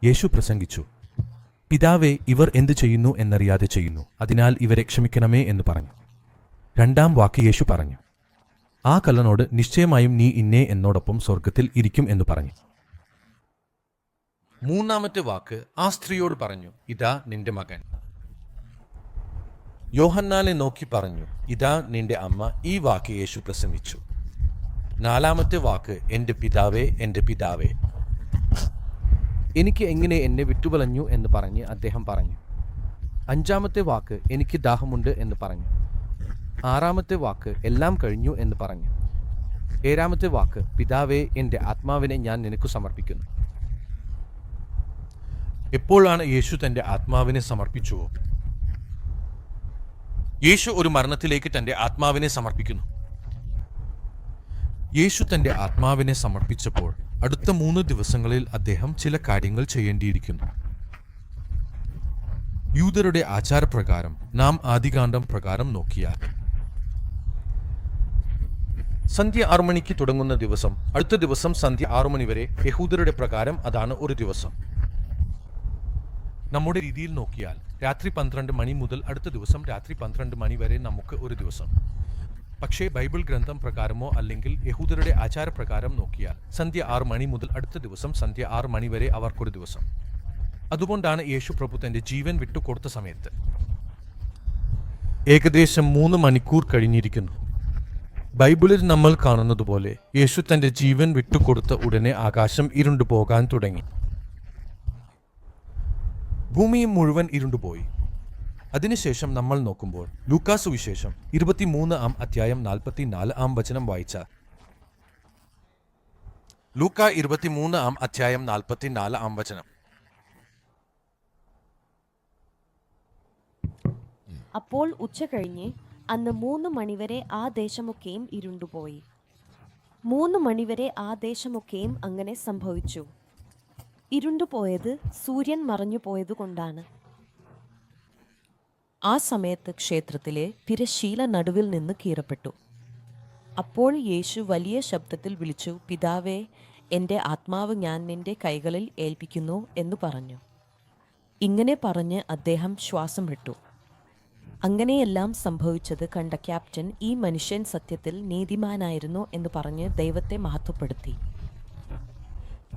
യേശു പ്രസംഗിച്ചു, പിതാവേ, ഇവർ എന്തു ചെയ്യുന്നു എന്നറിയാതെ ചെയ്യുന്നു, അതിനാൽ ഇവരെ ക്ഷമിക്കണമേ എന്ന് പറഞ്ഞു. രണ്ടാം വാക്ക് യേശു പറഞ്ഞു, ആ കള്ളനോട് നിശ്ചയമായും നീ ഇന്നേ എന്നോടൊപ്പം സ്വർഗത്തിൽ ഇരിക്കും എന്ന് പറഞ്ഞു. മൂന്നാമത്തെ വാക്ക് ആ സ്ത്രീയോട് പറഞ്ഞു, ഇതാ നിന്റെ മകൻ. യോഹന്നാനെ നോക്കി പറഞ്ഞു, ഇതാ നിന്റെ അമ്മ. ഈ വാക്ക് യേശു പ്രസംഗിച്ചു. നാലാമത്തെ വാക്ക്, എൻ്റെ പിതാവേ, എൻ്റെ പിതാവേ, എനിക്ക് എങ്ങനെ എന്നെ വിട്ടുകളഞ്ഞു എന്ന് പറഞ്ഞ് അദ്ദേഹം പറഞ്ഞു. അഞ്ചാമത്തെ വാക്ക്, എനിക്ക് ദാഹമുണ്ട് എന്ന് പറഞ്ഞു. ആറാമത്തെ വാക്ക്, എല്ലാം കഴിഞ്ഞു എന്ന് പറഞ്ഞു. ഏഴാമത്തെ വാക്ക്, പിതാവേ, എൻ്റെ ആത്മാവിനെ ഞാൻ നിനക്ക് സമർപ്പിക്കുന്നു. എപ്പോഴാണ് യേശു തൻ്റെ ആത്മാവിനെ സമർപ്പിച്ചുവോ? യേശു ഒരു മരണത്തിലേക്ക് തൻ്റെ ആത്മാവിനെ സമർപ്പിക്കുന്നു. യേശു തൻ്റെ ആത്മാവിനെ സമർപ്പിച്ചപ്പോൾ അടുത്ത 3 ദിവസങ്ങളിൽ അദ്ദേഹം ചില കാര്യങ്ങൾ ചെയ്യേണ്ടിയിരിക്കുന്നു. യൂദരുടെ ആചാരപ്രകാരം നാം ആദികാണ്ഡം പ്രകാരം നോക്കിയാൽ സന്ധ്യ 6 മണിക്ക് തുടങ്ങുന്ന ദിവസം അടുത്ത ദിവസം സന്ധ്യ 6 മണി വരെ യഹൂദരുടെ പ്രകാരം അതാണ് ഒരു ദിവസം. നമ്മുടെ രീതിയിൽ നോക്കിയാൽ രാത്രി 12 മണി മുതൽ അടുത്ത ദിവസം രാത്രി 12 മണി വരെ നമുക്ക് ഒരു ദിവസം. പക്ഷേ ബൈബിൾ ഗ്രന്ഥം പ്രകാരമോ അല്ലെങ്കിൽ യഹൂദരുടെ ആചാരപ്രകാരം നോക്കിയാൽ സന്ധ്യ 6 മണി മുതൽ അടുത്ത ദിവസം സന്ധ്യ 6 മണി വരെ അവർക്കൊരു ദിവസം. അതുകൊണ്ടാണ് യേശു പ്രഭു തന്റെ ജീവൻ വിട്ടുകൊടുത്ത സമയത്ത് ഏകദേശം 3 മണിക്കൂർ കഴിഞ്ഞിരിക്കുന്നു. ബൈബിളിൽ നമ്മൾ കാണുന്നതുപോലെ യേശു തന്റെ ജീവൻ വിട്ടുകൊടുത്ത ഉടനെ ആകാശം ഇരുണ്ടു പോകാൻ തുടങ്ങി. ഭൂമിയും മുഴുവൻ ഇരുണ്ടുപോയി. അതിനുശേഷം നമ്മൾ നോക്കുമ്പോൾ ലൂക്കാ സുവിശേഷം 23-ാം അധ്യായം 44-ാം വചനം വായിച്ചാൽ, ലൂക്കാ 23-ാം അധ്യായം 44-ാം വചനം, അപ്പോൾ ഉച്ച കഴിഞ്ഞ് അന്ന് 3 മണിവരെ ആ ദേശമൊക്കെയും ഇരുണ്ടുപോയി. 3 മണിവരെ ആ ദേശമൊക്കെയും അങ്ങനെ സംഭവിച്ചു. ഇരുണ്ടുപോയത് സൂര്യൻ മറഞ്ഞു പോയതുകൊണ്ടാണ്. ആ സമയത്ത് ക്ഷേത്രത്തിലെ തിരശ്ശീല നടുവിൽ നിന്ന് കീറപ്പെട്ടു. അപ്പോൾ യേശു വലിയ ശബ്ദത്തിൽ വിളിച്ചു, പിതാവേ, എൻ്റെ ആത്മാവ് ഞാൻ നിന്റെ കൈകളിൽ ഏൽപ്പിക്കുന്നു എന്ന് പറഞ്ഞു. ഇങ്ങനെ പറഞ്ഞ് അദ്ദേഹം ശ്വാസം വിട്ടു. അങ്ങനെയെല്ലാം സംഭവിച്ചത് കണ്ട ക്യാപ്റ്റൻ ഈ മനുഷ്യൻ സത്യത്തിൽ നീതിമാനായിരുന്നു എന്ന് പറഞ്ഞ് ദൈവത്തെ മഹത്വപ്പെടുത്തി.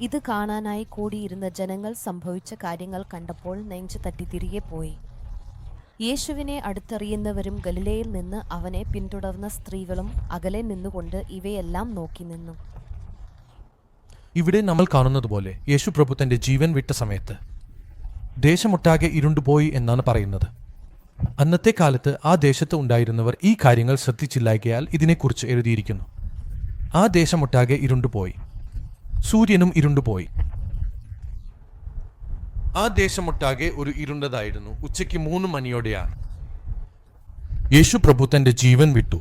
ഇത് കാണാനായി കൂടിയിരുന്ന ജനങ്ങൾ സംഭവിച്ച കാര്യങ്ങൾ കണ്ടപ്പോൾ നെഞ്ചു തട്ടി തിരികെ പോയി. യേശുവിനെ അടുത്തറിയുന്നവരും ഗലിലയിൽ നിന്ന് അവനെ പിന്തുടർന്ന സ്ത്രീകളും അകലെ നിന്നുകൊണ്ട് ഇവയെല്ലാം നോക്കി നിന്നു. ഇവിടെ നമ്മൾ കാണുന്നതുപോലെ യേശു പ്രഭു തന്റെ ജീവൻ വിട്ട സമയത്ത് ദേശമൊട്ടാകെ ഇരുണ്ടുപോയി എന്നാണ് പറയുന്നത്. അന്നത്തെ കാലത്ത് ആ ദേശത്ത് ഉണ്ടായിരുന്നവർ ഈ കാര്യങ്ങൾ ശ്രദ്ധിച്ചില്ലായ്കയാൽ ഇതിനെക്കുറിച്ച് എഴുതിയിരിക്കുന്നു. ആ ദേശമൊട്ടാകെ ഇരുണ്ടുപോയി, സൂര്യനും ഇരുണ്ടുപോയി. ആ ദേശമൊട്ടാകെ ഒരു ഇരുണ്ടതായിരുന്നു. ഉച്ചയ്ക്ക് 3 മണിയോടെയാണ് യേശു പ്രഭു തന്റെ ജീവൻ വിട്ടു.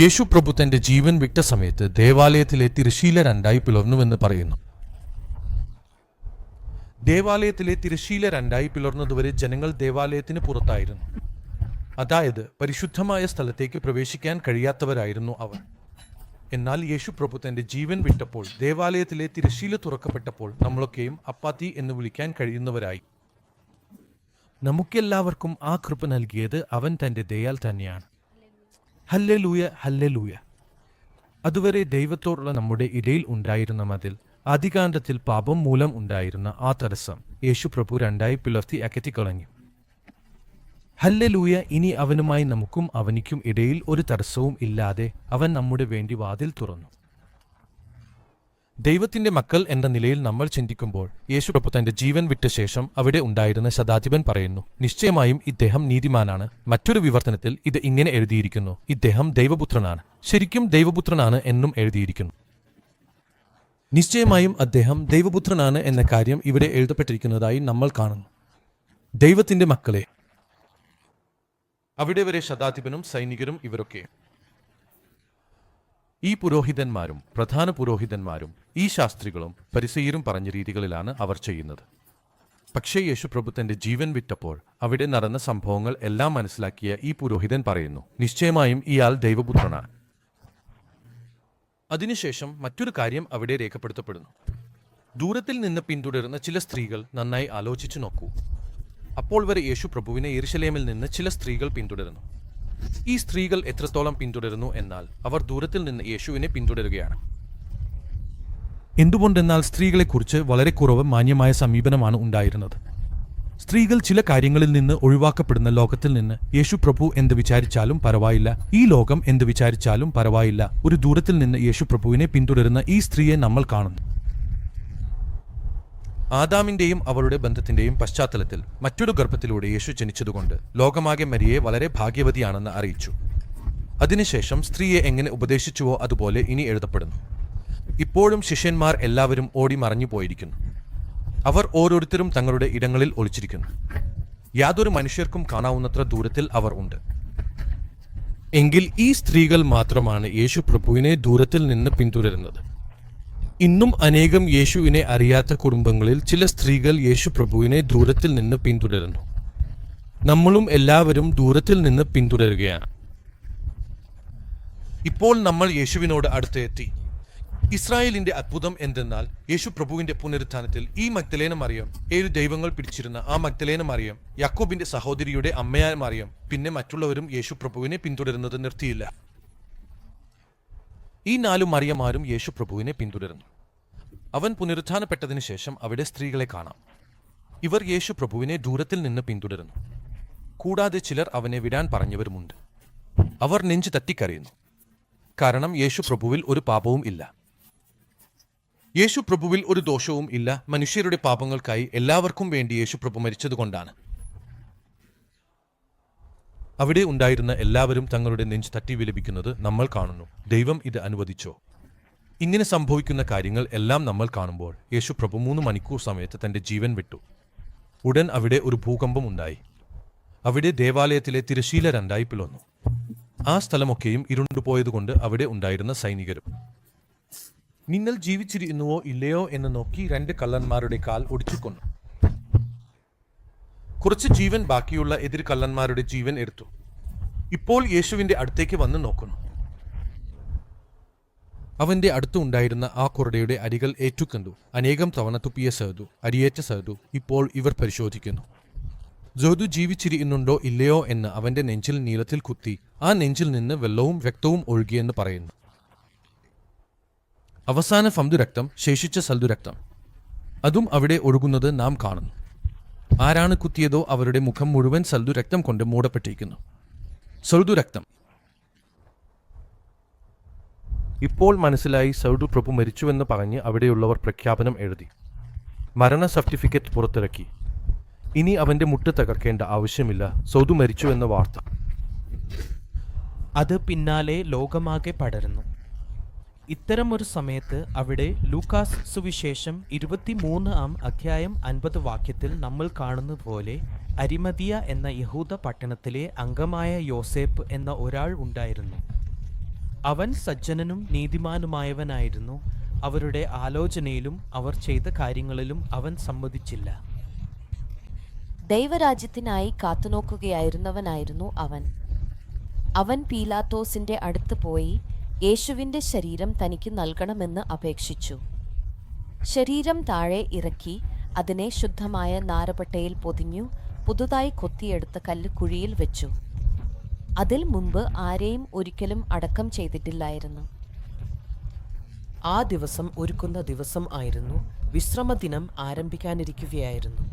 യേശു പ്രഭു തന്റെ ജീവൻ വിട്ട സമയത്ത് ദേവാലയത്തിലെ തിരശ്ശീല 2 പിളർന്നുവെന്ന് പറയുന്നു. ദേവാലയത്തിലെ തിരശ്ശീല 2 പിളർന്നതുവരെ ജനങ്ങൾ ദേവാലയത്തിന് പുറത്തായിരുന്നു. അതായത് പരിശുദ്ധമായ സ്ഥലത്തേക്ക് പ്രവേശിക്കാൻ കഴിയാത്തവരായിരുന്നു അവർ. എന്നാൽ യേശു പ്രഭു തന്റെ ജീവൻ വിട്ടപ്പോൾ ദേവാലയത്തിലെ തിരശ്ശീല തുറക്കപ്പെട്ടപ്പോൾ നമ്മളൊക്കെയും അപ്പാത്തി എന്ന് വിളിക്കാൻ കഴിയുന്നവരായി. നമുക്കെല്ലാവർക്കും ആ കൃപ നൽകിയത് അവൻ തന്റെ ദയാൽ തന്നെയാണ്. Hallelujah, hallelujah. അതുവരെ ദൈവത്തോടുള്ള നമ്മുടെ ഇടയിൽ ഉണ്ടായിരുന്ന മതിൽ, ആദികാണ്ഡത്തിൽ പാപം മൂലം ഉണ്ടായിരുന്ന ആ തടസ്സം യേശു പ്രഭു 2 പിളർത്തി അകറ്റിക്കളഞ്ഞു. ഹല്ലേലൂയ. ഇനി അവനുമായി നമുക്കും അവനിക്കും ഇടയിൽ ഒരു തടസ്സവും ഇല്ലാതെ അവൻ നമ്മുടെ വേണ്ടി വാതിൽ തുറന്നു. ദൈവത്തിന്റെ മക്കൾ എന്ന നിലയിൽ നമ്മൾ ചിന്തിക്കുമ്പോൾ യേശു പ്രഭു തന്റെ ജീവൻ വിട്ട ശേഷം അവിടെ ഉണ്ടായിരുന്ന ശതാധിപൻ പറയുന്നു, നിശ്ചയമായും ഇദ്ദേഹം നീതിമാനാണ്. മറ്റൊരു വിവർത്തനത്തിൽ ഇത് ഇങ്ങനെ എഴുതിയിരിക്കുന്നു, ഇദ്ദേഹം ദൈവപുത്രനാണ്. ശരിക്കും ദൈവപുത്രനാണ് എന്നും എഴുതിയിരിക്കുന്നു. നിശ്ചയമായും അദ്ദേഹം ദൈവപുത്രനാണ് എന്ന കാര്യം ഇവിടെ എഴുതപ്പെട്ടിരിക്കുന്നതായി നമ്മൾ കാണുന്നു. ദൈവത്തിന്റെ മക്കളെ, അവിടെ വരെ ശതാധിപനും സൈനികരും ഇവരൊക്കെ ഈ പുരോഹിതന്മാരും പ്രധാന പുരോഹിതന്മാരും ഈ ശാസ്ത്രികളും പരിസയ്യരും പറഞ്ഞ രീതികളിലാണ് അവർ ചെയ്യുന്നത്. പക്ഷേ യേശു പ്രഭു തന്റെ ജീവൻ വിട്ടപ്പോൾ അവിടെ നടന്ന സംഭവങ്ങൾ എല്ലാം മനസ്സിലാക്കിയ ഈ പുരോഹിതൻ പറയുന്നു, നിശ്ചയമായും ഇയാൾ ദൈവപുത്രനാണ്. അതിനുശേഷം മറ്റൊരു കാര്യം അവിടെ രേഖപ്പെടുത്തപ്പെടുന്നു. ദൂരത്തിൽ നിന്ന് പിന്തുടരുന്ന ചില സ്ത്രീകൾ നന്നായി ആലോചിച്ചു നോക്കൂ. അപ്പോൾ വരെ യേശു പ്രഭുവിനെ യെരുശലേമിൽ നിന്ന് ചില സ്ത്രീകൾ പിന്തുടരുന്നു. ഈ സ്ത്രീകൾ എത്രത്തോളം പിന്തുടരുന്നു എന്നാൽ അവർ ദൂരത്തിൽ നിന്ന് യേശുവിനെ പിന്തുടരുകയാണ്. എന്തുകൊണ്ടെന്നാൽ സ്ത്രീകളെക്കുറിച്ച് വളരെ കുറവ് മാന്യമായ സമീപനമാണ് ഉണ്ടായിരുന്നത്. സ്ത്രീകൾ ചില കാര്യങ്ങളിൽ നിന്ന് ഒഴിവാക്കപ്പെടുന്ന ലോകത്തിൽ നിന്ന് യേശു പ്രഭു എന്ത് വിചാരിച്ചാലും പരവായില്ല, ഈ ലോകം എന്ത് വിചാരിച്ചാലും പരവായില്ല, ഒരു ദൂരത്തിൽ നിന്ന് യേശു പ്രഭുവിനെ പിന്തുടരുന്ന ഈ സ്ത്രീയെ നമ്മൾ കാണുന്നു. ആദാമിന്റെയും അവളുടെ ബന്ധത്തിന്റെയും പശ്ചാത്തലത്തിൽ മറ്റൊരു ഗർഭത്തിലൂടെ യേശു ജനിച്ചതുകൊണ്ട് ലോകമാകെ മരിയെ വളരെ ഭാഗ്യവതിയാണെന്ന് അറിയിച്ചു. അതിനുശേഷം സ്ത്രീയെ എങ്ങനെ ഉപദേശിച്ചുവോ അതുപോലെ ഇനി എഴുതപ്പെടുന്നു. ഇപ്പോഴും ശിഷ്യന്മാർ എല്ലാവരും ഓടി മറഞ്ഞു പോയിരിക്കുന്നു. അവർ ഓരോരുത്തരും തങ്ങളുടെ ഇടങ്ങളിൽ ഒളിച്ചിരിക്കുന്നു. യാതൊരു മനുഷ്യർക്കും കാണാവുന്നത്ര ദൂരത്തിൽ അവർ ഉണ്ട്. എങ്കിൽ ഈ സ്ത്രീകൾ മാത്രമാണ് യേശു പ്രഭുവിനെ ദൂരത്തിൽ നിന്ന് പിന്തുടരുന്നത്. ഇന്നും അനേകം യേശുവിനെ അറിയാത്ത കുടുംബങ്ങളിൽ ചില സ്ത്രീകൾ യേശു പ്രഭുവിനെ ദൂരത്തിൽ നിന്ന് പിന്തുടരുന്നു. നമ്മളും എല്ലാവരും ദൂരത്തിൽ നിന്ന് പിന്തുടരുകയാണ്. ഇപ്പോൾ നമ്മൾ യേശുവിനോട് അടുത്ത് എത്തി. ഇസ്രായേലിന്റെ അത്ഭുതം എന്തെന്നാൽ യേശു പ്രഭുവിന്റെ പുനരുത്ഥാനത്തിൽ ഈ മഗ്ദലേന മറിയം, 7 ദൈവങ്ങൾ പിടിച്ചിരുന്ന ആ മഗ്ദലേന മറിയം, യാക്കോബിന്റെ സഹോദരിയുടെ അമ്മയായ മറിയം, പിന്നെ മറ്റുള്ളവരും യേശു പ്രഭുവിനെ പിന്തുടരുന്നത് നിർത്തിയില്ല. ഈ 4 മറിയമാരും യേശു പ്രഭുവിനെ പിന്തുടരുന്നു. അവൻ പുനരുത്ഥാനപ്പെട്ടതിനു ശേഷം അവിടെ സ്ത്രീകളെ കാണാം. ഇവർ യേശു പ്രഭുവിനെ ദൂരത്തിൽ നിന്ന് പിന്തുടരുന്നു. കൂടാതെ ചിലർ അവനെ വിടാൻ പറഞ്ഞവരുമുണ്ട്. അവർ നെഞ്ചു തട്ടിക്കരയുന്നു. കാരണം യേശു പ്രഭുവിൽ ഒരു പാപവും ഇല്ല. യേശു പ്രഭുവിൽ ഒരു ദോഷവും ഇല്ല. മനുഷ്യരുടെ പാപങ്ങൾക്കായി എല്ലാവർക്കും വേണ്ടി യേശു പ്രഭു മരിച്ചതുകൊണ്ടാണ്. അവിടെ ഉണ്ടായിരുന്ന എല്ലാവരും തങ്ങളുടെ നെഞ്ച് തട്ടി വിലപിക്കുന്നത് നമ്മൾ കാണുന്നു. ദൈവം ഇത് അനുവദിച്ചോ? ഇങ്ങനെ സംഭവിക്കുന്ന കാര്യങ്ങൾ എല്ലാം നമ്മൾ കാണുമ്പോൾ യേശു പ്രഭു 3 മണിക്കൂർ സമയത്ത് തന്റെ ജീവൻ വിട്ടു. ഉടൻ അവിടെ ഒരു ഭൂകമ്പം ഉണ്ടായി. അവിടെ ദേവാലയത്തിലെ തിരശീല 2 പിളർന്നു. ആ സ്ഥലമൊക്കെയും ഇരുണ്ടുപോയതുകൊണ്ട് അവിടെ ഉണ്ടായിരുന്ന സൈനികരും, നിങ്ങൾ ജീവിച്ചിരുന്നുവോ ഇല്ലയോ എന്ന് നോക്കി 2 കള്ളന്മാരുടെ കാൽ ഒടിച്ചുകൊന്നു. കുറച്ച് ജീവൻ ബാക്കിയുള്ള എതിർ കള്ളന്മാരുടെ ജീവൻ എടുത്തു. ഇപ്പോൾ യേശുവിന്റെ അടുത്തേക്ക് വന്ന് നോക്കുന്നു. അവന്റെ അടുത്ത് ഉണ്ടായിരുന്ന ആ കുറുടയുടെ അരികൾ ഏറ്റുകണ്ടു. അനേകം തവണ തുപ്പിയ സേതു, അരിയേറ്റ സേതു ഇപ്പോൾ ഇവർ പരിശോധിക്കുന്നു. ജോതു ജീവിച്ചിരിക്കുന്നുണ്ടോ ഇല്ലയോ എന്ന് അവന്റെ നെഞ്ചിൽ നീളത്തിൽ കുത്തി ആ നെഞ്ചിൽ നിന്ന് വെള്ളവും രക്തവും ഒഴുകിയെന്ന് പറയുന്നു. അവസാന ഫംദുരക്തം, ശേഷിച്ച സൽദുരക്തം, അതും അവിടെ ഒഴുകുന്നത് നാം കാണുന്നു. ആരാണ് കുത്തിയതോ അവരുടെ മുഖം മുഴുവൻ സൽദുരക്തം കൊണ്ട് മൂടപ്പെട്ടിരിക്കുന്നു. സൽദുരക്തം. ഇപ്പോൾ മനസ്സിലായി സൗദു പ്രഭു മരിച്ചുവെന്ന് പറഞ്ഞ് അവിടെയുള്ളവർ പ്രഖ്യാപനം എഴുതി. മരണ സർട്ടിഫിക്കറ്റ് പുറത്തിറക്കി. ഇനി അവന്റെ മുട്ട് തകർക്കേണ്ട ആവശ്യമില്ല. സൗദു മരിച്ചു എന്ന വാർത്ത. അത് പിന്നാലെ ലോകമാകെ പടരുന്നു. ഇത്തരമൊരു സമയത്ത് അവിടെ ലൂക്കാസ് സുവിശേഷം 23-ാം അധ്യായം 50 വാക്യത്തിൽ നമ്മൾ കാണുന്നത് പോലെ അരിമതിയ എന്ന യഹൂദ പട്ടണത്തിലെ അംഗമായ യോസേപ്പ് എന്ന ഒരാൾ ഉണ്ടായിരുന്നു. അവൻ സജ്ജനനും നീതിമാനുമായവനായിരുന്നു. അവരുടെ ആലോചനയിലും അവർ ചെയ്ത കാര്യങ്ങളിലും അവൻ സമ്മതിച്ചില്ല. ദൈവരാജ്യത്തിനായി കാത്തുനോക്കുകയായിരുന്നവനായിരുന്നു അവൻ. അവൻ പീലാത്തോസിന്റെ അടുത്ത് പോയി യേശുവിന്റെ ശരീരം തനിക്ക് നൽകണമെന്ന് അപേക്ഷിച്ചു. ശരീരം താഴെ ഇറക്കി അതിനെ ശുദ്ധമായ നാരപട്ടയിൽ പൊതിഞ്ഞു പുതുതായി കൊത്തിയെടുത്ത കല്ല് കുഴിയിൽ വെച്ചു. അതിൽ മുമ്പ് ആരെയും ഒരിക്കലും അടക്കം ചെയ്തിട്ടില്ലായിരുന്നു. ആ ദിവസം ഒരുക്കുന്ന ദിവസം ആയിരുന്നു. വിശ്രമദിനം ആരംഭിക്കാനിരിക്കുകയായിരുന്നു.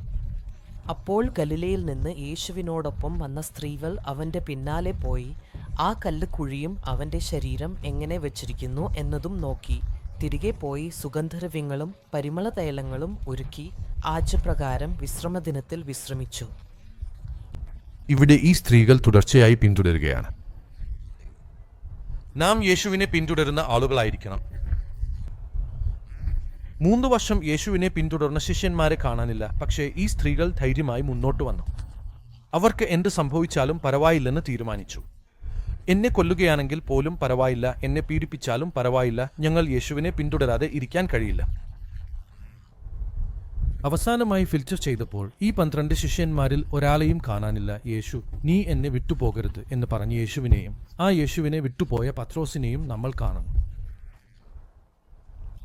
അപ്പോൾ ഗലിലയിൽ നിന്ന് യേശുവിനോടൊപ്പം വന്ന സ്ത്രീകൾ അവന്റെ പിന്നാലെ പോയി ആ കല്ല് കുഴിയും അവന്റെ ശരീരം എങ്ങനെ വെച്ചിരിക്കുന്നു എന്നതും നോക്കി തിരികെ പോയി സുഗന്ധദ്രവ്യങ്ങളും പരിമളതൈലങ്ങളും ഒരുക്കി ആചാരപ്രകാരം വിശ്രമദിനത്തിൽ വിശ്രമിച്ചു. ഇവിടെ ഈ സ്ത്രീകൾ തുടർച്ചയായി പിന്തുടരുകയാണ്. നാം യേശുവിനെ പിന്തുടരുന്ന ആളുകളായിരിക്കണം. 3 വർഷം യേശുവിനെ പിന്തുടർന്ന ശിഷ്യന്മാരെ കാണാനില്ല. പക്ഷേ ഈ സ്ത്രീകൾ ധൈര്യമായി മുന്നോട്ട് വന്നു. അവർക്ക് എന്ത് സംഭവിച്ചാലും പരവായില്ലെന്ന് തീരുമാനിച്ചു. എന്നെ കൊല്ലുകയാണെങ്കിൽ പോലും പരവായില്ല, എന്നെ പീഡിപ്പിച്ചാലും പരവായില്ല, ഞങ്ങൾ യേശുവിനെ പിന്തുടരാതെ ഇരിക്കാൻ കഴിയില്ല. അവസാനമായി ഫിൽറ്റർ ചെയ്തപ്പോൾ ഈ 12 ശിഷ്യന്മാരിൽ ഒരാളെയും കാണാനില്ല. യേശു, നീ എന്നെ വിട്ടുപോകരുത് എന്ന് പറഞ്ഞ യേശുവിനെയും ആ യേശുവിനെ വിട്ടുപോയ പത്രോസിനെയും നമ്മൾ കാണുന്നു.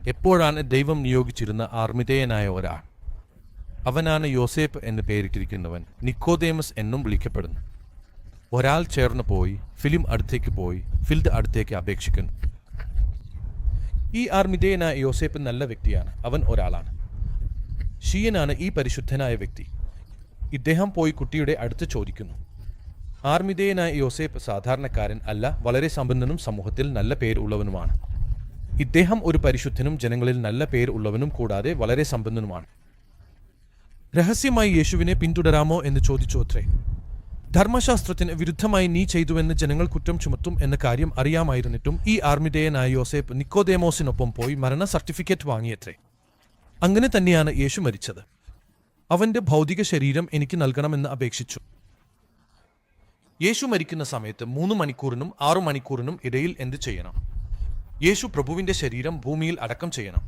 എപ്പോഴാണ് ദൈവം നിയോഗിച്ചിരുന്ന ആർമിതേയനായ ഒരാൾ. അവനാണ് യോസേപ്പ് എന്ന് പേരിട്ടിരിക്കുന്നവൻ. നിക്കോദേമസ് എന്നും വിളിക്കപ്പെടുന്നു. ഒരാൾ ചേർന്ന് പോയി ഫിലിം അടുത്തേക്ക് പോയി ഫിൽഡ് അടുത്തേക്ക് അപേക്ഷിക്കുന്നു. ഈ ആർമിതേയനായ യോസേപ്പ് നല്ല വ്യക്തിയാണ്. അവൻ ഒരാളാണ്. ഷീയനാണ് ഈ പരിശുദ്ധനായ വ്യക്തി. ഇദ്ദേഹം പോയി കുട്ടിയുടെ അടുത്ത് ചോദിക്കുന്നു. ആർമിതേയനായ യോസേപ്പ് സാധാരണക്കാരൻ അല്ല, വളരെ സമ്പന്നനും സമൂഹത്തിൽ നല്ല പേരുള്ളവനുമാണ്. ഇദ്ദേഹം ഒരു പരിശുദ്ധനും ജനങ്ങളിൽ നല്ല പേരുള്ളവനും കൂടാതെ വളരെ സമ്പന്നനുമാണ്. രഹസ്യമായി യേശുവിനെ പിന്തുടരാമോ എന്ന് ചോദിച്ചു അത്രേ. ധർമ്മശാസ്ത്രത്തിന് വിരുദ്ധമായി നീ ചെയ്തുവെന്ന് ജനങ്ങൾ കുറ്റം ചുമത്തും എന്ന കാര്യം അറിയാമായിരുന്നിട്ടും ഈ ആർമിതേയനായ യോസേപ്പ് നിക്കോദേമോസിനൊപ്പം പോയി മരണ സർട്ടിഫിക്കറ്റ് വാങ്ങിയത്രേ. അങ്ങനെ തന്നെയാണ് യേശു മരിച്ചത്. അവന്റെ ഭൗതിക ശരീരം എനിക്ക് നൽകണമെന്ന് അപേക്ഷിച്ചു. യേശു മരിക്കുന്ന സമയത്ത് 3 മണിക്കൂറിനും 6 മണിക്കൂറിനും ഇടയിൽ എന്ത് ചെയ്യണം? യേശു പ്രഭുവിന്റെ ശരീരം ഭൂമിയിൽ അടക്കം ചെയ്യണം.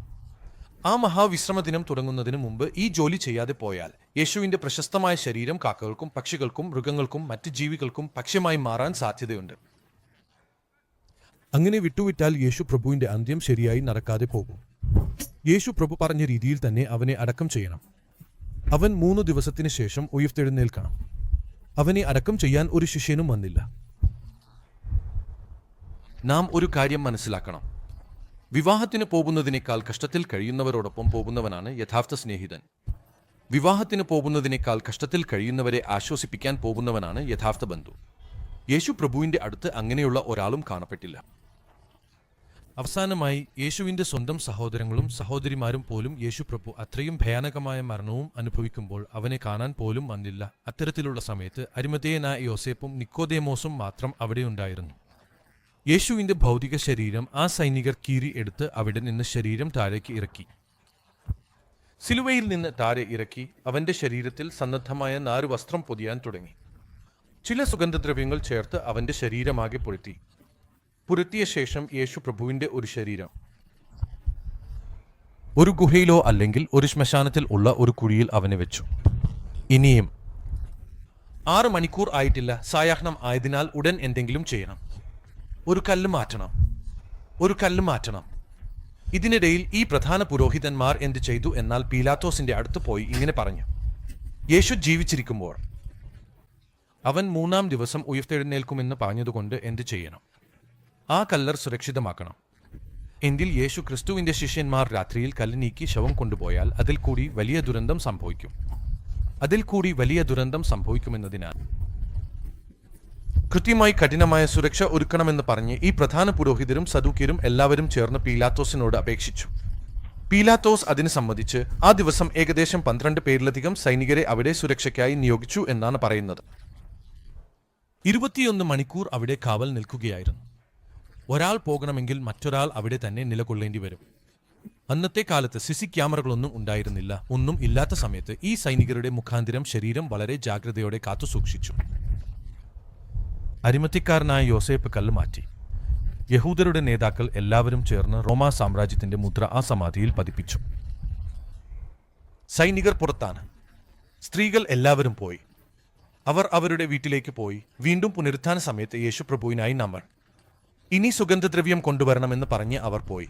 ആ മഹാവിശ്രമ ദിനം തുടങ്ങുന്നതിന് മുമ്പ് ഈ ജോലി ചെയ്യാതെ പോയാൽ യേശുവിന്റെ പ്രശസ്തമായ ശരീരം കാക്കകൾക്കും പക്ഷികൾക്കും മൃഗങ്ങൾക്കും മറ്റ് ജീവികൾക്കും ഭക്ഷ്യമായി മാറാൻ സാധ്യതയുണ്ട്. അങ്ങനെ വിട്ടുവിട്ടാൽ യേശു പ്രഭുവിന്റെ അന്ത്യം ശരിയായി നടക്കാതെ പോകും. യേശു പ്രഭു പറഞ്ഞ രീതിയിൽ തന്നെ അവനെ അടക്കം ചെയ്യണം. അവൻ 3 ദിവസത്തിന് ശേഷം ഉയർത്തെഴുന്നേൽക്കണം. അവനെ അടക്കം ചെയ്യാൻ ഒരു ശിഷ്യനും വന്നില്ല. നാം ഒരു കാര്യം മനസ്സിലാക്കണം. വിവാഹത്തിന് പോകുന്നതിനേക്കാൾ കഷ്ടത്തിൽ കഴിയുന്നവരോടൊപ്പം പോകുന്നവനാണ് യഥാർത്ഥ സ്നേഹിതൻ. വിവാഹത്തിന് പോകുന്നതിനേക്കാൾ കഷ്ടത്തിൽ കഴിയുന്നവരെ ആശ്വസിപ്പിക്കാൻ പോകുന്നവനാണ് യഥാർത്ഥ ബന്ധു. യേശു പ്രഭുവിന്റെ അടുത്ത് അങ്ങനെയുള്ള ഒരാളും കാണപ്പെട്ടില്ല. അവസാനമായി യേശുവിന്റെ സ്വന്തം സഹോദരങ്ങളും സഹോദരിമാരും പോലും യേശു പ്രഭു അത്രയും ഭയാനകമായ മരണവും അനുഭവിക്കുമ്പോൾ അവനെ കാണാൻ പോലും വന്നില്ല. അത്തരത്തിലുള്ള സമയത്ത് അരിമതേയനായ യോസേപ്പും നിക്കോദേമോസും മാത്രം അവിടെയുണ്ടായിരുന്നു. യേശുവിന്റെ ഭൗതിക ശരീരം ആ സൈനികർ കീറി എടുത്ത് അവിടെ നിന്ന് ശരീരം താഴേക്ക് ഇറക്കി. സിലുവയിൽ നിന്ന് താഴെ ഇറക്കി അവന്റെ ശരീരത്തിൽ സന്നദ്ധമായ 4 വസ്ത്രം പൊതിയാൻ തുടങ്ങി. ചില സുഗന്ധദ്രവ്യങ്ങൾ ചേർത്ത് അവന്റെ ശരീരമാകെ പുരത്തിയ ശേഷം യേശു പ്രഭുവിന്റെ ഒരു ശരീരം ഒരു ഗുഹയിലോ അല്ലെങ്കിൽ ഒരു ശ്മശാനത്തിൽ ഉള്ള ഒരു കുഴിയിൽ അവനെ വെച്ചു. ഇനിയും 6 മണിക്കൂർ ആയിട്ടില്ല. സായാഹ്നം ആയതിനാൽ ഉടൻ എന്തെങ്കിലും ചെയ്യണം. ഒരു കല്ല് മാറ്റണം. ഇതിനിടയിൽ ഈ പ്രധാന പുരോഹിതന്മാർ എന്ത് ചെയ്തു എന്നാൽ പീലാത്തോസിന്റെ അടുത്ത് പോയി ഇങ്ങനെ പറഞ്ഞു. യേശു ജീവിച്ചിരിക്കുമ്പോൾ അവൻ 3-ാം ദിവസം ഉയർത്തെഴുന്നേൽക്കുമെന്ന് പറഞ്ഞതുകൊണ്ട് എന്ത് ചെയ്യണം? ആ കല്ലർ സുരക്ഷിതമാക്കണം. എങ്കിൽ യേശു ക്രിസ്തുവിന്റെ ശിഷ്യന്മാർ രാത്രിയിൽ കല്ല് നീക്കി ശവം കൊണ്ടുപോയാൽ അതിൽ കൂടി വലിയ ദുരന്തം സംഭവിക്കുമെന്നതിനാൽ കൃത്യമായി കഠിനമായ സുരക്ഷ ഒരുക്കണമെന്ന് പറഞ്ഞ് ഈ പ്രധാന പുരോഹിതരും സദൂക്യരും എല്ലാവരും ചേർന്ന് പീലാത്തോസിനോട് അപേക്ഷിച്ചു. പീലാത്തോസ് അതിന് സമ്മതിച്ച് ആ ദിവസം ഏകദേശം 12 പേരിലധികം സൈനികരെ അവിടെ സുരക്ഷയ്ക്കായി നിയോഗിച്ചു എന്നാണ് പറയുന്നത്. 21 മണിക്കൂർ അവിടെ കാവൽ നിൽക്കുകയായിരുന്നു. ഒരാൾ പോകണമെങ്കിൽ മറ്റൊരാൾ അവിടെ തന്നെ നിലകൊള്ളേണ്ടി വരും. അന്നത്തെ കാലത്ത് സിസി ക്യാമറകളൊന്നും ഉണ്ടായിരുന്നില്ല. ഒന്നും ഇല്ലാത്ത സമയത്ത് ഈ സൈനികരുടെ മുഖാന്തിരം ശരീരം വളരെ ജാഗ്രതയോടെ കാത്തുസൂക്ഷിച്ചു. അരിമത്യക്കാരനായ യോസേപ്പ് കല്ല് മാറ്റി. യഹൂദരുടെ നേതാക്കൾ എല്ലാവരും ചേർന്ന് റോമാ സാമ്രാജ്യത്തിന്റെ മുദ്ര ആ സമാധിയിൽ പതിപ്പിച്ചു. സൈനികർ പുറത്താണ്. സ്ത്രീകൾ എല്ലാവരും പോയി. അവർ അവരുടെ വീട്ടിലേക്ക് പോയി. വീണ്ടും പുനരുത്ഥാന സമയത്ത് യേശുപ്രഭുവിനായി നമ്മൾ ഇനി സുഗന്ധദ്രവ്യം കൊണ്ടുവരണമെന്ന് പറഞ്ഞ് അവർ പോയി.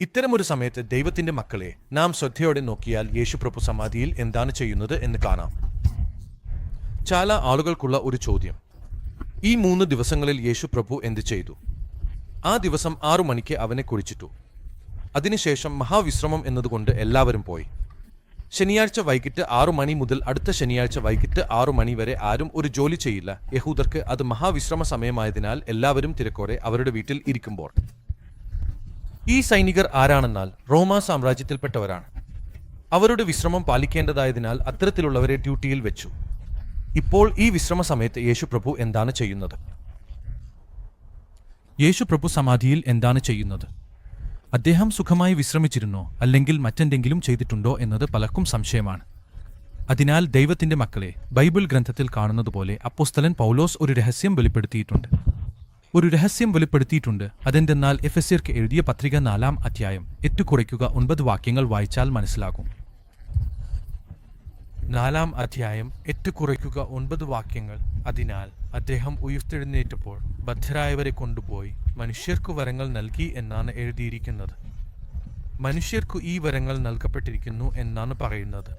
ഇത്തരമൊരു സമയത്ത് ദൈവത്തിന്റെ മക്കളെ നാം ശ്രദ്ധയോടെ നോക്കിയാൽ യേശുപ്രഭു സമാധിയിൽ എന്താണ് ചെയ്യുന്നത് എന്ന് കാണാം. ചില ആളുകൾക്കുള്ള ഒരു ചോദ്യം: ഈ 3 ദിവസങ്ങളിൽ യേശുപ്രഭു എന്ത് ചെയ്തു? ആ ദിവസം 6 മണിക്ക് അവനെ കുഴിച്ചിട്ടു. അതിനുശേഷം മഹാവിശ്രമം എന്നതുകൊണ്ട് എല്ലാവരും പോയി. ശനിയാഴ്ച വൈകിട്ട് 6 മണി മുതൽ അടുത്ത ശനിയാഴ്ച വൈകിട്ട് 6 മണി വരെ ആരും ഒരു ജോലി ചെയ്യില്ല. യഹൂദർക്ക് അത് മഹാവിശ്രമ സമയമായതിനാൽ എല്ലാവരും തിരക്കോടെ അവരുടെ വീട്ടിൽ ഇരിക്കുമ്പോൾ. ഈ സൈനികർ ആരാണെന്നാൽ റോമാ സാമ്രാജ്യത്തിൽപ്പെട്ടവരാണ്. അവരുടെ വിശ്രമം പാലിക്കേണ്ടതായതിനാൽ അത്തരത്തിലുള്ളവരെ ഡ്യൂട്ടിയിൽ വെച്ചു. ഇപ്പോൾ ഈ വിശ്രമ സമയത്ത് യേശുപ്രഭു എന്താണ് ചെയ്യുന്നത്? യേശുപ്രഭു സമാധിയിൽ എന്താണ് ചെയ്യുന്നത്? അദ്ദേഹം സുഖമായി വിശ്രമിച്ചിരുന്നോ അല്ലെങ്കിൽ മറ്റെന്തെങ്കിലും ചെയ്തിട്ടുണ്ടോ എന്നത് പലർക്കും സംശയമാണ്. അതിനാൽ ദൈവത്തിന്റെ മക്കളെ, ബൈബിൾ ഗ്രന്ഥത്തിൽ കാണുന്നതുപോലെ അപ്പോസ്തലൻ പൗലോസ് ഒരു രഹസ്യം വെളിപ്പെടുത്തിയിട്ടുണ്ട്. അതെന്തെന്നാൽ എഫെസ്യർക്ക് എഴുതിയ പത്രിക 4-ാം അധ്യായം 8-9 വാക്യങ്ങൾ വായിച്ചാൽ മനസ്സിലാകും. 4-ാം അധ്യായം 8-9 വാക്യങ്ങൾ. അതിനാൽ അദ്ദേഹം ഉയർത്തെഴുന്നേറ്റപ്പോൾ ബദ്ധരായവരെ കൊണ്ടുപോയി മനുഷ്യർക്കു വരങ്ങൾ നൽകി എന്നാണ് എഴുതിയിരിക്കുന്നത്. മനുഷ്യർക്കു ഈ വരങ്ങൾ നൽകപ്പെട്ടിരിക്കുന്നു എന്നാണ് പറയുന്നത്.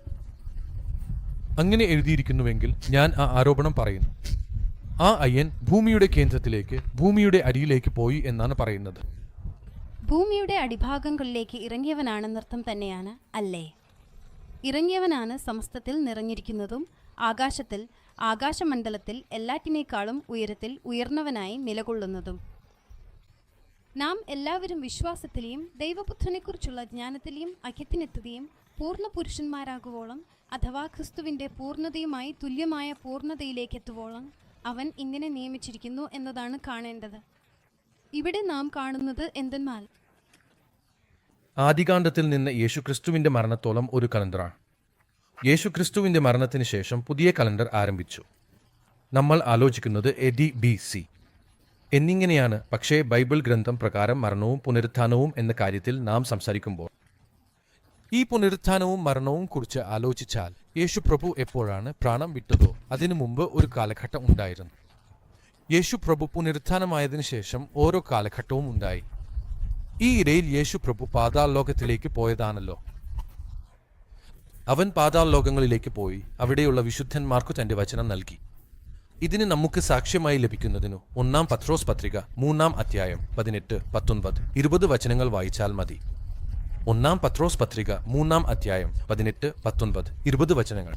അങ്ങനെ എഴുതിയിരിക്കുന്നുവെങ്കിൽ ഞാൻ ആ ആരോപണം പറയുന്നു. ആ അയ്യൻ ഭൂമിയുടെ കേന്ദ്രത്തിലേക്ക്, ഭൂമിയുടെ അടിയിലേക്ക് പോയി എന്നാണ് പറയുന്നത്. ഭൂമിയുടെ അടിഭാഗങ്ങളിലേക്ക് ഇറങ്ങിയവനാണെന്നർത്ഥം തന്നെയാണ്, അല്ലേ? ഇറങ്ങിയവനാണ് സമസ്തത്തിൽ നിറഞ്ഞിരിക്കുന്നതും ആകാശത്തിൽ, ആകാശമണ്ഡലത്തിൽ എല്ലാറ്റിനേക്കാളും ഉയരത്തിൽ ഉയർന്നവനായി നിലകൊള്ളുന്നതും. നാം എല്ലാവരും വിശ്വാസത്തിലെയും ദൈവപുത്രനെക്കുറിച്ചുള്ള ജ്ഞാനത്തിലെയും ഐക്യത്തിനെത്തുകയും പൂർണ്ണ പുരുഷന്മാരാകുവോളം, അഥവാ ക്രിസ്തുവിൻ്റെ പൂർണ്ണതയുമായി തുല്യമായ പൂർണ്ണതയിലേക്ക് എത്തുവോളം അവൻ ഇങ്ങനെ നിയമിച്ചിരിക്കുന്നു എന്നതാണ് കാണേണ്ടത്. ഇവിടെ നാം കാണുന്നത് എന്തെന്നാൽ, ആദികാണ്ഡത്തിൽ നിന്ന് യേശുക്രിസ്തുവിന്റെ മരണത്തോളം ഒരു കലണ്ടറാണ്. യേശുക്രിസ്തുവിന്റെ മരണത്തിന് ശേഷം പുതിയ കലണ്ടർ ആരംഭിച്ചു. നമ്മൾ ആലോചിക്കുന്നത് AD BC എന്നിങ്ങനെയാണ്. പക്ഷേ ബൈബിൾ ഗ്രന്ഥം പ്രകാരം മരണവും പുനരുത്ഥാനവും എന്ന കാര്യത്തിൽ നാം സംസാരിക്കുമ്പോൾ ഈ പുനരുത്ഥാനവും മരണവും കുറിച്ച് ആലോചിച്ചാൽ യേശു പ്രഭു എപ്പോഴാണ് പ്രാണം വിട്ടതോ അതിനു മുമ്പ് ഒരു കാലഘട്ടം ഉണ്ടായിരുന്നു. യേശു പ്രഭു പുനരുത്ഥാനമായതിനു ശേഷം ഓരോ കാലഘട്ടവും ഉണ്ടായി. ഈ ഇടയിൽ യേശു പ്രഭു പാതാൾ ലോകത്തിലേക്ക് പോയതാണല്ലോ. അവൻ പാതാൾ ലോകങ്ങളിലേക്ക് പോയി അവിടെയുള്ള വിശുദ്ധന്മാർക്കു തന്റെ വചനം നൽകി. ഇതിന് നമുക്ക് സാക്ഷ്യമായി ലഭിക്കുന്നതിനു 1 പത്രോസ് പത്രിക 3 അധ്യായം 18, 19, 20 വചനങ്ങൾ വായിച്ചാൽ മതി. 1 പത്രോസ് പത്രിക 3 അധ്യായം 18, 19, 20 വചനങ്ങൾ.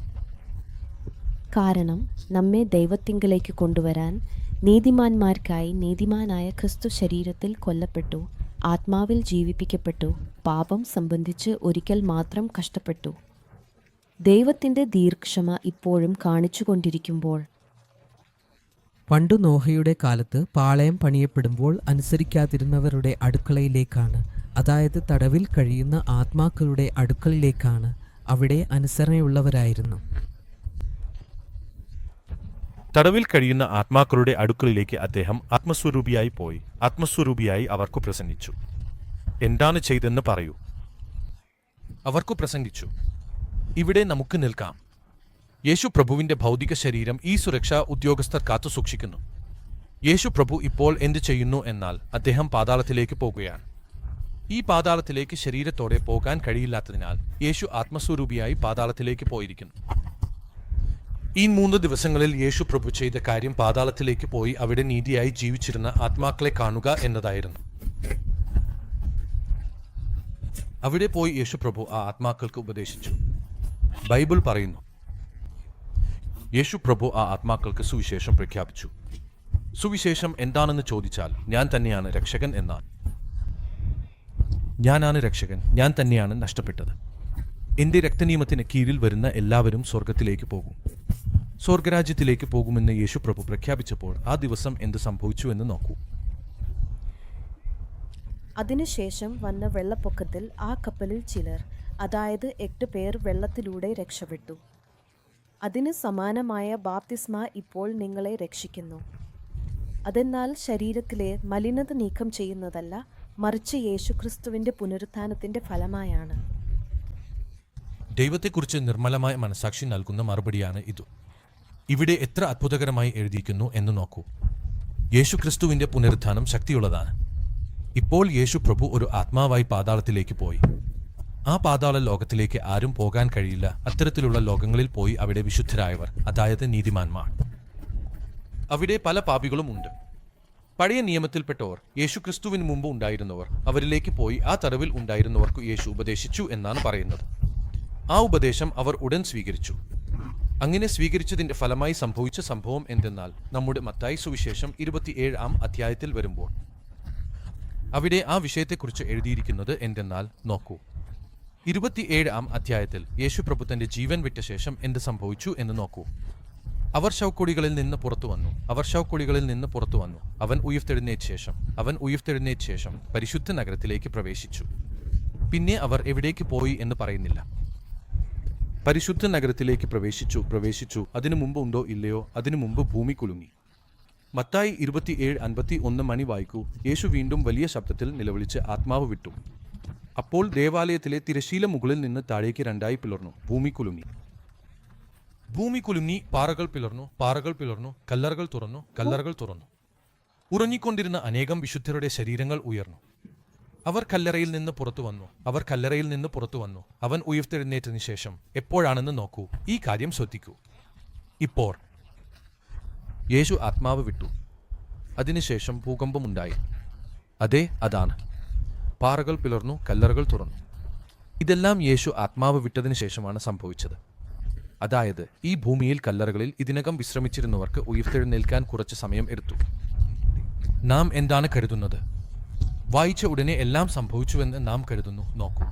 കാരണം നമ്മെ ദൈവത്തിങ്കലേക്ക് കൊണ്ടുവരാൻ നീതിമാന്മാർക്കായി നീതിമാനായ ക്രിസ്തു ശരീരത്തിൽ കൊല്ലപ്പെട്ടു, ആത്മാവിൽ ജീവിപ്പിക്കപ്പെട്ടു, പാപം സംബന്ധിച്ച് ഒരിക്കൽ മാത്രം കഷ്ടപ്പെട്ടു. ദൈവത്തിൻ്റെ ദീർഘക്ഷമ ഇപ്പോഴും കാണിച്ചുകൊണ്ടിരിക്കുമ്പോൾ, പണ്ടു നോഹയുടെ കാലത്ത് പാളയം പണിയപ്പെടുമ്പോൾ അനുസരിക്കാതിരുന്നവരുടെ അടുക്കളയിലേക്കാണ്, അതായത് തടവിൽ കഴിയുന്ന ആത്മാക്കളുടെ അടുക്കളയിലേക്കാണ്. അവിടെ അനുസരണയുള്ളവരായിരുന്നു. തടവിൽ കഴിയുന്ന ആത്മാക്കളുടെ അടുക്കളിലേക്ക് അദ്ദേഹം ആത്മസ്വരൂപിയായി പോയി. ആത്മസ്വരൂപിയായി അവർക്കു പ്രസംഗിച്ചു. എന്താണ് ചെയ്തെന്ന് പറയൂ. അവർക്കു പ്രസംഗിച്ചു. ഇവിടെ നമുക്ക് നിൽക്കാം. യേശു പ്രഭുവിന്റെ ഭൗതിക ശരീരം ഈ സുരക്ഷാ ഉദ്യോഗസ്ഥർ കാത്തു സൂക്ഷിക്കുന്നു. യേശു പ്രഭു ഇപ്പോൾ എന്ത് ചെയ്യുന്നു എന്നാൽ അദ്ദേഹം പാതാളത്തിലേക്ക് പോകുകയാണ്. ഈ പാതാളത്തിലേക്ക് ശരീരത്തോടെ പോകാൻ കഴിയില്ലാത്തതിനാൽ യേശു ആത്മസ്വരൂപിയായി പാതാളത്തിലേക്ക് പോയിരിക്കുന്നു. ഈ 3 ദിവസങ്ങളിൽ യേശു പ്രഭു ചെയ്ത കാര്യം പാതാളത്തിലേക്ക് പോയി അവിടെ നീതിയായി ജീവിച്ചിരുന്ന ആത്മാക്കളെ കാണുക എന്നതായിരുന്നു. അവിടെ പോയി യേശു പ്രഭു ആ ആത്മാക്കൾക്ക് ഉപദേശിച്ചു. ബൈബിൾ പറയുന്നു, യേശു പ്രഭു ആ ആത്മാക്കൾക്ക് സുവിശേഷം പ്രഖ്യാപിച്ചു. സുവിശേഷം എന്താണെന്ന് ചോദിച്ചാൽ ഞാൻ തന്നെയാണ് രക്ഷകൻ എന്നാൽ. ഞാനാണ് രക്ഷകൻ, ഞാൻ തന്നെയാണ് നഷ്ടപ്പെട്ടത്. എന്റെ രക്തനിയമത്തിന് കീഴിൽ വരുന്ന എല്ലാവരും സ്വർഗത്തിലേക്ക് പോകും, സ്വർഗരാജ്യത്തിലേക്ക് പോകുമെന്ന് യേശു പ്രഭു പ്രഖ്യാപിച്ചപ്പോൾ ആ ദിവസം എന്ത് സംഭവിച്ചു എന്ന് നോക്കൂ. അതിനുശേഷം വന്ന വെള്ളപ്പൊക്കത്തിൽ ആ കപ്പലിൽ ചിലർ, അതായത് 8 പേർ വെള്ളത്തിലൂടെ രക്ഷപ്പെട്ടു. അതിന് സമാനമായ ബാപ്തിസ്മ ഇപ്പോൾ നിങ്ങളെ രക്ഷിക്കുന്നു. അതെന്നാൽ ശരീരത്തിലെ മലിനത നീക്കം ചെയ്യുന്നതല്ല, മറിച്ച് യേശുക്രിസ്തുവിന്റെ പുനരുത്ഥാനത്തിന്റെ ഫലമായാണ്. ദൈവത്തെക്കുറിച്ച് നിർമ്മലമായ മനസാക്ഷി നൽകുന്ന മറുപടിയാണ് ഇത്. ഇവിടെ എത്ര അത്ഭുതകരമായി എഴുതിയിരിക്കുന്നു എന്ന് നോക്കൂ. യേശുക്രിസ്തുവിന്റെ പുനരുത്ഥാനം ശക്തിയുള്ളതാണ്. ഇപ്പോൾ യേശു പ്രഭു ഒരു ആത്മാവായി പാതാളത്തിലേക്ക് പോയി. ആ പാതാള ലോകത്തിലേക്ക് ആരും പോകാൻ കഴിയില്ല. അത്തരത്തിലുള്ള ലോകങ്ങളിൽ പോയി അവിടെ വിശുദ്ധരായവർ, അതായത് നീതിമാന്മാർ. അവിടെ പല പാപികളും ഉണ്ട്. പഴയ നിയമത്തിൽപ്പെട്ടവർ, യേശുക്രിസ്തുവിന് മുമ്പ് ഉണ്ടായിരുന്നവർ, അവരിലേക്ക് പോയി ആ തടവിൽ ഉണ്ടായിരുന്നവർക്ക് യേശു ഉപദേശിച്ചു എന്നാണ് പറയുന്നത്. ആ ഉപദേശം അവർ ഉടൻ സ്വീകരിച്ചു. അങ്ങനെ സ്വീകരിച്ചതിന്റെ ഫലമായി സംഭവിച്ച സംഭവം എന്തെന്നാൽ നമ്മുടെ മത്തായി സുവിശേഷം 27 അധ്യായത്തിൽ വരുമ്പോൾ അവിടെ ആ വിഷയത്തെക്കുറിച്ച് എഴുതിയിരിക്കുന്നത് എന്തെന്നാൽ നോക്കൂ. 27 അധ്യായത്തിൽ യേശു പ്രഭു തന്റെ ജീവൻ വിട്ട ശേഷം എന്ത് സംഭവിച്ചു എന്ന് നോക്കൂ. അവർ ശവക്കുഴികളിൽ നിന്ന് പുറത്തു വന്നു. അവൻ ഉയർത്തെഴുന്നേറ്റ ശേഷം പരിശുദ്ധ നഗരത്തിലേക്ക് പ്രവേശിച്ചു. പിന്നെ അവർ എവിടേക്ക് പോയി എന്ന് പറയുന്നില്ല. പരിശുദ്ധ നഗരത്തിലേക്ക് പ്രവേശിച്ചു. അതിനു മുമ്പ് ഉണ്ടോ ഇല്ലയോ, അതിനു മുമ്പ് ഭൂമി കുലുങ്ങി. മത്തായി 27:51 മണി വായിക്കൂ. യേശു വീണ്ടും വലിയ ശബ്ദത്തിൽ നിലവിളിച്ച് ആത്മാവ് വിട്ടു. അപ്പോൾ ദേവാലയത്തിലെ തിരശീല മുകളിൽ നിന്ന് താഴേക്ക് 2 പിളർന്നു. ഭൂമി കുലുങ്ങി, പാറകൾ പിളർന്നു, കല്ലറകൾ തുറന്നു. ഉറങ്ങിക്കൊണ്ടിരുന്ന അനേകം വിശുദ്ധരുടെ ശരീരങ്ങൾ ഉയർന്നു. അവർ കല്ലറയിൽ നിന്ന് പുറത്തു വന്നു. അവൻ ഉയർത്തെഴുന്നേറ്റതിനു ശേഷം എപ്പോഴാണെന്ന് നോക്കൂ. ഈ കാര്യം ശ്രദ്ധിക്കൂ. ഇപ്പോൾ യേശു ആത്മാവ് വിട്ടു. അതിനുശേഷം ഭൂകമ്പമുണ്ടായി. അതെ, അതാണ്. പാറകൾ പിളർന്നു, കല്ലറകൾ തുറന്നു. ഇതെല്ലാം യേശു ആത്മാവ് വിട്ടതിനു ശേഷമാണ് സംഭവിച്ചത്. അതായത് ഈ ഭൂമിയിൽ കല്ലറകളിൽ ഇതിനകം വിശ്രമിച്ചിരുന്നവർക്ക് ഉയർത്തെഴുന്നേൽക്കാൻ കുറച്ച് സമയം എടുത്തു. നാം എന്താണ് കരുതുന്നത്? വായിച്ച ഉടനെ എല്ലാം സംഭവിച്ചുവെന്ന് നാം കരുതുന്നു. നോക്കൂ,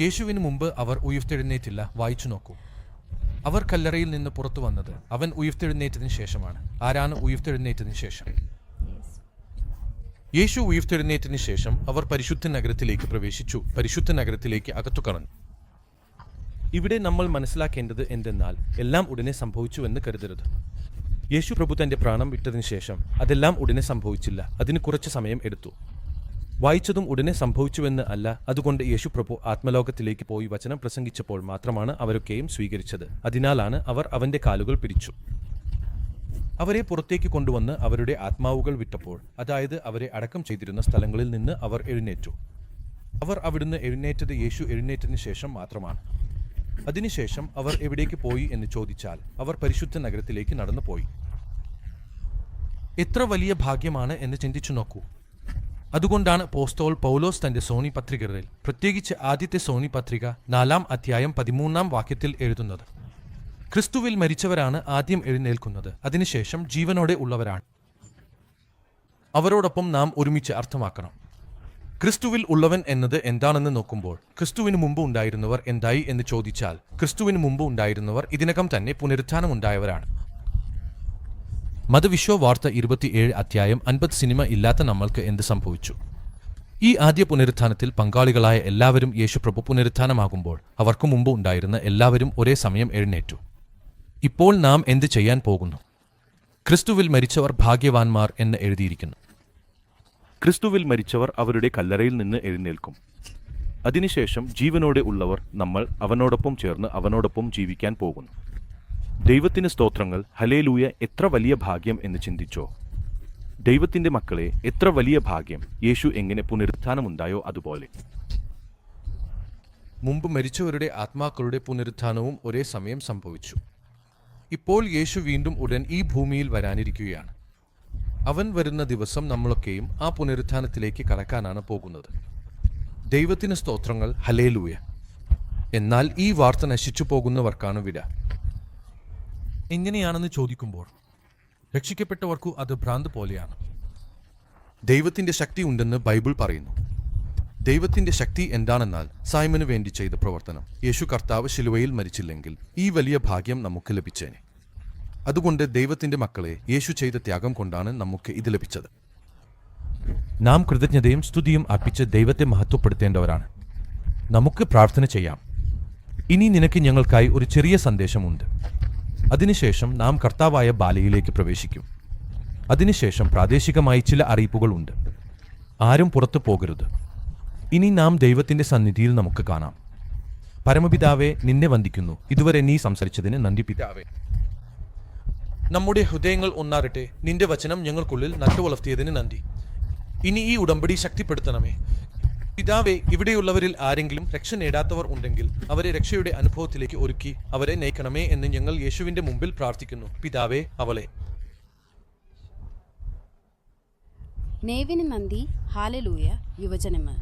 യേശുവിന് മുമ്പ് അവർ ഉയർത്തെഴുന്നേറ്റില്ല. വായിച്ചു നോക്കൂ. അവർ കല്ലറയിൽ നിന്ന് പുറത്തു വന്നത് അവൻ ഉയർത്തെഴുന്നേറ്റതിന് ശേഷമാണ്. ആരാണ് ഉയർത്തെഴുന്നേറ്റതിന് ശേഷം? യേശു ഉയർത്തെഴുന്നേറ്റതിന് ശേഷം അവർ പരിശുദ്ധ നഗരത്തിലേക്ക് പ്രവേശിച്ചു. പരിശുദ്ധ നഗരത്തിലേക്ക് അകത്തു കടന്നു. ഇവിടെ നമ്മൾ മനസ്സിലാക്കേണ്ടത് എന്തെന്നാൽ എല്ലാം ഉടനെ സംഭവിച്ചുവെന്ന് കരുതരുത്. യേശു പ്രഭു തന്റെ പ്രാണം വിട്ടതിന് ശേഷം അതെല്ലാം ഉടനെ സംഭവിച്ചില്ല. അതിന് കുറച്ച് സമയം എടുത്തു. വായിച്ചതും ഉടനെ സംഭവിച്ചുവെന്ന് അല്ല. അതുകൊണ്ട് യേശു പ്രഭു ആത്മലോകത്തിലേക്ക് പോയി വചനം പ്രസംഗിച്ചപ്പോൾ മാത്രമാണ് അവരൊക്കെയും സ്വീകരിച്ചത്. അതിനാലാണ് അവർ അവന്റെ കാലുകൾ പിടിച്ചു. അവരെ പുറത്തേക്ക് കൊണ്ടുവന്ന് അവരുടെ ആത്മാവുകൾ വിട്ടപ്പോൾ, അതായത് അവരെ അടക്കം ചെയ്തിരുന്ന സ്ഥലങ്ങളിൽ നിന്ന് അവർ എഴുന്നേറ്റു. അവർ അവിടുന്ന് എഴുന്നേറ്റത് യേശു എഴുന്നേറ്റതിന് ശേഷം മാത്രമാണ്. അതിനുശേഷം അവർ എവിടേക്ക് പോയി എന്ന് ചോദിച്ചാൽ അവർ പരിശുദ്ധ നഗരത്തിലേക്ക് നടന്നു പോയി. എത്ര വലിയ ഭാഗ്യമാണ് എന്ന് ചിന്തിച്ചു നോക്കൂ. അതുകൊണ്ടാണ് അപ്പോസ്തലൻ പൗലോസ് തന്റെ സോണി പത്രികകളിൽ, പ്രത്യേകിച്ച് ആദ്യത്തെ സോണി പത്രിക 4-ാം അധ്യായം 13-ാം വാക്യത്തിൽ എഴുതുന്നത്, ക്രിസ്തുവിൽ മരിച്ചവരാണ് ആദ്യം എഴുന്നേൽക്കുന്നത്, അതിനുശേഷം ജീവനോടെ ഉള്ളവരാണ്. അവരോടൊപ്പം നാം ഒരുമിച്ച് അർത്ഥമാക്കണം. ക്രിസ്തുവിൽ ഉള്ളവൻ എന്നത് എന്താണെന്ന് നോക്കുമ്പോൾ, ക്രിസ്തുവിന് മുമ്പ് ഉണ്ടായിരുന്നവർ എന്തായി എന്ന് ചോദിച്ചാൽ, ക്രിസ്തുവിന് മുമ്പ് ഉണ്ടായിരുന്നവർ ഇതിനകം തന്നെ പുനരുത്ഥാനമുണ്ടായവരാണ്. മതവിശ്വ വാർത്ത 27 അധ്യായം 50 സിനിമ ഇല്ലാത്ത നമ്മൾക്ക് എന്ത് സംഭവിച്ചു? ഈ ആദ്യ പുനരുത്ഥാനത്തിൽ പങ്കാളികളായ എല്ലാവരും യേശുപ്രഭു പുനരുത്ഥാനമാകുമ്പോൾ അവർക്ക് മുമ്പ് ഉണ്ടായിരുന്ന എല്ലാവരും ഒരേ സമയം എഴുന്നേറ്റു. ഇപ്പോൾ നാം എന്ത് ചെയ്യാൻ പോകുന്നു? ക്രിസ്തുവിൽ മരിച്ചവർ ഭാഗ്യവാന്മാർ എന്ന് എഴുതിയിരിക്കുന്നു. ക്രിസ്തുവിൽ മരിച്ചവർ അവരുടെ കല്ലറയിൽ നിന്ന് എഴുന്നേൽക്കും. അതിനുശേഷം ജീവനോടെ ഉള്ളവർ നമ്മൾ അവനോടൊപ്പം ചേർന്ന് അവനോടൊപ്പം ജീവിക്കാൻ പോകുന്നു. ദൈവത്തിന് സ്തോത്രങ്ങൾ. ഹല്ലേലൂയ! എത്ര വലിയ ഭാഗ്യം എന്ന് ചിന്തിച്ചോ? ദൈവത്തിന്റെ മക്കളെ, എത്ര വലിയ ഭാഗ്യം! യേശു എങ്ങനെ പുനരുത്ഥാനമുണ്ടായോ അതുപോലെ മുമ്പ് മരിച്ചവരുടെ ആത്മാക്കളുടെ പുനരുത്ഥാനവും ഒരേ സമയം സംഭവിച്ചു. ഇപ്പോൾ യേശു വീണ്ടും ഉടൻ ഈ ഭൂമിയിൽ വരാനിരിക്കുകയാണ്. അവൻ വരുന്ന ദിവസം നമ്മളൊക്കെയും ആ പുനരുത്ഥാനത്തിലേക്ക് കടക്കാനാണ് പോകുന്നത്. ദൈവത്തിന് സ്തോത്രങ്ങൾ. ഹല്ലേലൂയ! എന്നാൽ ഈ വാർത്ത നശിച്ചു പോകുന്നവർക്കാണ് വിട. എങ്ങനെയാണെന്ന് ചോദിക്കുമ്പോൾ, രക്ഷിക്കപ്പെട്ടവർക്കു അത് ഭ്രാന്ത് പോലെയാണ്. ദൈവത്തിന്റെ ശക്തി ഉണ്ടെന്ന് ബൈബിൾ പറയുന്നു. ദൈവത്തിന്റെ ശക്തി എന്താണെന്നാൽ സൈമന് വേണ്ടി ചെയ്ത പ്രവർത്തനം. യേശു കർത്താവ് ശിലുവയിൽ മരിച്ചില്ലെങ്കിൽ ഈ വലിയ ഭാഗ്യം നമുക്ക് ലഭിച്ചേനെ. അതുകൊണ്ട് ദൈവത്തിന്റെ മക്കളെ, യേശു ചെയ്ത ത്യാഗം കൊണ്ടാണ് നമുക്ക് ഇത് ലഭിച്ചത്. നാം കൃതജ്ഞതയും സ്തുതിയും അർപ്പിച്ച് ദൈവത്തെ മഹത്വപ്പെടുത്തേണ്ടവരാണ്. നമുക്ക് പ്രാർത്ഥന ചെയ്യാം. ഇനി നിനക്ക് ഞങ്ങൾക്കായി ഒരു ചെറിയ സന്ദേശമുണ്ട്. അതിനുശേഷം നാം കർത്താവായ ബാലയിലേക്ക് പ്രവേശിക്കും. അതിനുശേഷം പ്രാദേശികമായി ചില അറിയിപ്പുകളുണ്ട്. ആരും പുറത്തു പോകരുത്. ഇനി നാം ദൈവത്തിന്റെ സന്നിധിയിൽ നമുക്ക് കാണാം. പരമപിതാവേ, നിന്നെ വന്ദിക്കുന്നു. ഇതുവരെ നീ സംസാരിച്ചതിന് നന്ദി പിതാവേ. നമ്മുടെ ഹൃദയങ്ങൾ ഒന്നാറട്ടെ. നിന്റെ വചനം ഞങ്ങൾക്കുള്ളിൽ നട്ടുവളർത്തിയതിന് നന്ദി. ഇനി ഈ ഉടമ്പടി ശക്തിപ്പെടുത്തണമേ പിതാവേ. ഇവിടെയുള്ളവരിൽ ആരെങ്കിലും രക്ഷ നേടാത്തവർ ഉണ്ടെങ്കിൽ അവരെ രക്ഷയുടെ അനുഭവത്തിലേക്ക് ഒരുക്കി അവരെ നയിക്കണമേ എന്ന് ഞങ്ങൾ യേശുവിന്റെ മുമ്പിൽ പ്രാർത്ഥിക്കുന്നു. പിതാവേ, അവളെ നേവിന് നന്ദി. ഹാലലൂയ. യുവജനമേ.